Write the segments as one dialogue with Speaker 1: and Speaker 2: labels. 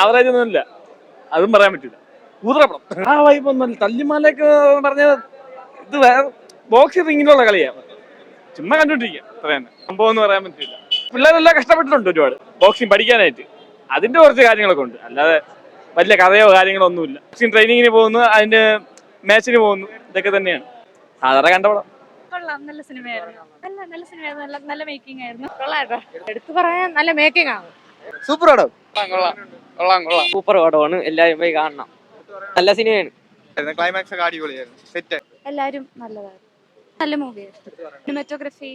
Speaker 1: Average ഒന്നും ഇല്ല, അതും പറയാൻ പറ്റില്ല. കൂതറപ്പടം ആ വൈബൊന്നും തല്ലിമാലയൊക്കെ പറഞ്ഞ ഇത് ബോക്സിംഗ് റിങ്ങിലുള്ള കളിയാണ്, ചുമ്മാ കണ്ടോണ്ടിരിക്കുക അത്ര തന്നെ. സംഭവം എന്ന് പറയാൻ പറ്റില്ല. പിള്ളേരെല്ലാം കഷ്ടപ്പെട്ടിട്ടുണ്ട് ഒരുപാട് ബോക്സിംഗ് പഠിക്കാനായിട്ട്, അതിന്റെ കുറച്ച് കാര്യങ്ങളൊക്കെ ഉണ്ട്, അല്ലാതെ വലിയ കഥയോ കാര്യങ്ങളോ ഒന്നുമില്ല. ബോക്സിംഗ് ട്രെയിനിങ്ങിന് പോകുന്നു, അതിന്റെ മാച്ചിന് പോകുന്നു, ഇതൊക്കെ തന്നെയാണ് സാധാരണ കണ്ടപടം.
Speaker 2: കൊള്ളാം, നല്ല സിനിമയായിരുന്നു. നല്ല സിനിമയായിരുന്നു, നല്ല മേക്കിംഗ് ആയിരുന്നു. കൊള്ളാട്ടോ, എടുത്തു പറയാൻ നല്ല മേക്കിംഗ് ആണ്.
Speaker 3: സൂപ്പർ പടം.
Speaker 1: കൊള്ളാം.
Speaker 4: സൂപ്പർ പടമാണ്, എല്ലാവരും പോയി കാണണം. നല്ല സിനിമയാണ്.
Speaker 3: ക്ലൈമാക്സ് ഒക്കെ അടിപൊളിയായിരുന്നു, സെറ്റ്.
Speaker 2: എല്ലാരും നല്ലതായിരുന്നു, നല്ല മൂവിയായിരുന്നു. സിനിമാറ്റോഗ്രഫി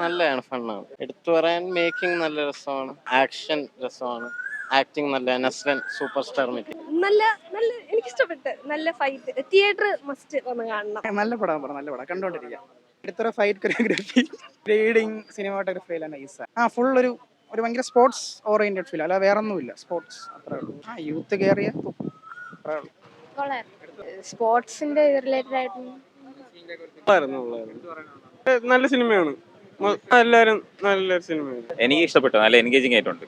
Speaker 5: നല്ലതാണ്, ഫണ്ണാണ്. എടുത്തു പറയാൻ മേക്കിംഗ് നല്ല രസമാണ്, ആക്ഷൻ രസമാണ്, ആക്ടിങ് നല്ല. നസ്ലൻ സൂപ്പർ സ്റ്റാർ മെറ്റി.
Speaker 2: നല്ല എനിക്കിഷ്ടപ്പെട്ട്. നല്ല ഫൈറ്റ്, തിയേറ്റർ മസ്റ്റ് വന്ന് കാണണം.
Speaker 3: നല്ല പടം, നല്ല പടം, കണ്ടോണ്ടിരിക്കാം. എടുത്തൊരു ഫൈറ്റ് കൊറിയോഗ്രാഫി, റീഡിങ്, സിനിമാറ്റോഗ്രഫി എല്ലാം നൈസാണ്. ഫുൾ ഒരു ഭയങ്കര സ്പോർട്സ് ഓറിയന്റഡ് ഫീൽ, അല്ല വേറെ ഒന്നുമില്ല. സ്പോർട്സ് അത്രേ ഉള്ളൂ. യൂത്ത് കയറിയ അത്രേ ഉള്ളൂ.
Speaker 2: സ്പോർട്സിന്റെ റിലേറ്റഡ് ആയിട്ട്
Speaker 5: നല്ല സിനിമയാണ്, എല്ലാരും നല്ലൊരു സിനിമയാണ്.
Speaker 1: എനിക്ക് ഇഷ്ടപ്പെട്ടു, നല്ല എൻഗേജിങ് ആയിട്ടുണ്ട്.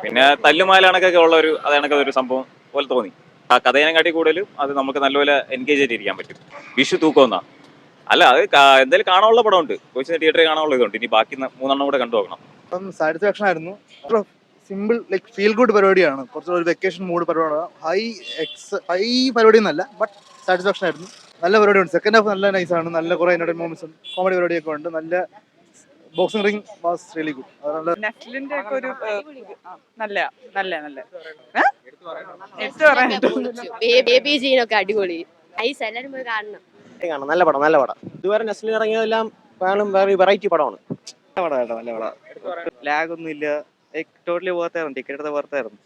Speaker 1: പിന്നെ തല്ലുമാലാണൊക്കെ ഉള്ള ഒരു അതണക്കെ ഒരു സംഭവം പോലെ തോന്നി. ആ കഥേനെക്കാട്ടി കൂടുതലും അത് നമുക്ക് നല്ലപോലെ എൻഗേജ് ആയിട്ടിരിക്കാൻ പറ്റും. വിഷു തൂക്കമെന്നാ അല്ല, അത് എന്തായാലും കാണാനുള്ള പടമുണ്ട്, കൊച്ചിന് തിയേറ്ററിൽ കാണാനുള്ള ഇതുണ്ട്. ഇനി ബാക്കി 3 കൂടെ കണ്ടു നോക്കണം.
Speaker 3: സാറ്റിസ്ഫാക്ഷൻ ആയിരുന്നു. സിമ്പിൾ ലൈക്ക് ഫീൽ ഗുഡ് പരിപാടിയാണ്, കുറച്ചൊരു വെക്കേഷൻ മൂഡ് പരിപാടിയാണ്. ഹൈ പരിപാടി ഒന്നല്ല, ബട്ട് സാറ്റിസ്ഫാക്ഷൻ ആയിരുന്നു. നല്ല പരിപാടിയുണ്ട്. സെക്കൻഡ് ഹാഫ് നല്ല നൈസാണ്, നല്ല കുറെ എന്റർടൈൻ മൊമെന്റ്സും കോമഡി പരിപാടിയൊക്കെ ഉണ്ട്. നല്ല boxing ring was really good.
Speaker 6: നെസ്ലിന്റെ ഒക്കെ ഒരു നല്ല
Speaker 2: ബേബി ജീനൊക്കെ അടിപൊളി. എല്ലാരും പോയി കാണണം.
Speaker 4: നല്ല പടം. ഇതുവരെ നെസ്ലിൻ ഇറങ്ങിയതെല്ലാം വെറൈറ്റി പടമാണ്.
Speaker 3: നല്ല പടം. ലാഗ് ഒന്നും ഇല്ല, ടോട്ടലി വേർത്തായിരുന്നു. ടിക്കറ്റ് എടുത്ത വേർത്തായിരുന്നു.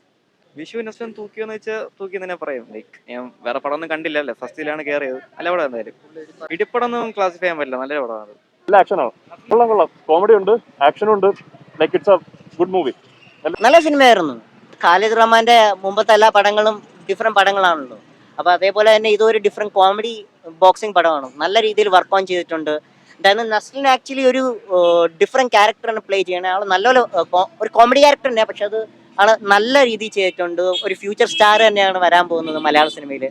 Speaker 3: വിഷു നെസ്ലൻ തൂക്കിയെന്ന് വെച്ചാൽ തൂക്കി തന്നെ പറയാം. ലൈക്ക് ഞാൻ വേറെ പടം ഒന്നും കണ്ടില്ലല്ലേ, ഫസ്റ്റിലാണ് കയറിയത്. നല്ല പടം എന്തായാലും. ഇടിപ്പടം ഒന്നും ക്ലാസിഫൈ ചെയ്യാൻ പറ്റില്ല, നല്ല പടമാണ്.
Speaker 1: നല്ല ആക്ഷനാണ്, കൊള്ളാം. കോമഡി ഉണ്ട്, ആക്ഷനും ഉണ്ട്. Like it's A good movie.
Speaker 4: നല്ല സിനിമയായിരുന്നു. ഖാലിദ് റഹ്മാന്റെ മുമ്പത്തെ എല്ലാ പടങ്ങളും ഡിഫറെന്റ് പടങ്ങളാണല്ലോ. അപ്പൊ അതേപോലെ തന്നെ ഇതൊരു ഡിഫറെന്റ് കോമഡി ബോക്സിംഗ് പടമാണ്. നല്ല രീതിയിൽ വർക്ക് ഓൺ ചെയ്തിട്ടുണ്ട്. എന്തായാലും നസ്ലിൻ ആക്ച്വലി ഒരു ഡിഫറെന്റ് ക്യാരക്ടറാണ് പ്ലേ ചെയ്യണത്. ആൾ നല്ലൊരു ഒരു കോമഡി ക്യാരക്ടർ തന്നെയാണ്, പക്ഷെ അത് ആള് നല്ല രീതിയിൽ ചെയ്തിട്ടുണ്ട്. ഒരു ഫ്യൂച്ചർ സ്റ്റാർ തന്നെയാണ് വരാൻ പോകുന്നത് മലയാള സിനിമയിൽ.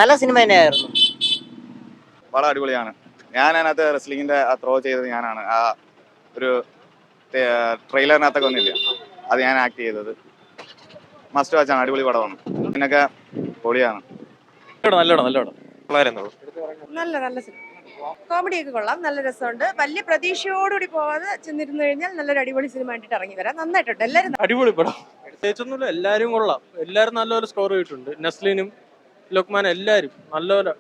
Speaker 4: നല്ല സിനിമ തന്നെയായിരുന്നു.
Speaker 3: വളരെ അടിപൊളിയാണ്. ഞാൻ അതിനകത്ത് റെസ്ലിംഗിന്റെ ത്രോ ചെയ്തത് ഞാനാണ്. ആ ഒരു ട്രെയിലറിനകത്തൊക്കെ ഒന്നുമില്ല, അത് ഞാൻ ആക്ട് ചെയ്തത്. മസ്റ്റ് വാച്ചാണ്, അടിപൊളി പടമാണ്. ഇതിനൊക്കെ പൊളിയാണ്.
Speaker 6: നല്ല സിനിമ. കോമഡി ഒക്കെ കൊള്ളാം, നല്ല രസമുണ്ട്. വലിയ പ്രതീക്ഷയോടുകൂടി പോവാതെ ചെന്നിരുന്നു കഴിഞ്ഞാൽ നല്ലൊരു അടിപൊളി സിനിമ കണ്ടിട്ട് ഇറങ്ങി വരാം. നന്നായിട്ടുണ്ട്, എല്ലാവരും
Speaker 5: അടിപൊളി പടം. പ്രത്യേകിച്ചൊന്നുമില്ല, എല്ലാരും കൊള്ളാം. എല്ലാരും നല്ലപോലെ സ്കോർ ചെയ്തിട്ടുണ്ട്. നസ്ലിനും ലുക്മാനും എല്ലാരും നല്ലപോലെ.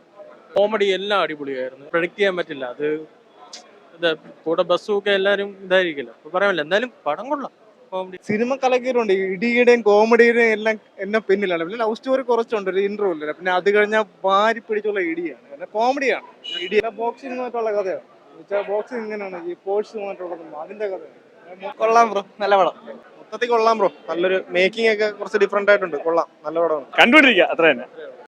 Speaker 5: കോമഡി എല്ലാം അടിപൊളിയായിരുന്നു. പ്രഡിക്ട് ചെയ്യാൻ പറ്റില്ല, അത് കൂടെ ബസ്സും ഒക്കെ എല്ലാരും ഇതായിരിക്കില്ല, അപ്പൊ പറയാൻ പറ്റില്ല. എന്തായാലും പടം കൊള്ളാം. Comedy
Speaker 3: cinema കലക്കിയിട്ടുണ്ട്. ഇടിയുടെയും കോമഡിയുടെയും എല്ലാം എന്നെ പിന്നിലാണ്. പിന്നെ ലവ് സ്റ്റോറി കുറച്ചുണ്ട്, ഒരു ഇന്റർവ്യൂ ഇല്ല. പിന്നെ അത് കഴിഞ്ഞാൽ വാരി പിടിച്ചുള്ള ഇടിയാണ്, പിന്നെ കോമഡിയാണ്. ഇടി ബോക്സിംഗുമായിട്ടുള്ള കഥയാണ്. ബോക്സിംഗ് ഇങ്ങനെയാണ്, ഈ സ്പോർട്സുമായിട്ടുള്ളതും അതിന്റെ കഥയാണ്. കൊള്ളാം ബ്രോ, നല്ല പടം. മൊത്തത്തിൽ കൊള്ളാം ബ്രോ. നല്ലൊരു മേക്കിംഗ് ഒക്കെ കുറച്ച് ഡിഫറെന്റ് ആയിട്ടുണ്ട്. കൊള്ളാം, നല്ല പടമാണ്.
Speaker 1: കണ്ടുകൊണ്ടിരിക്കുക അത്ര തന്നെ.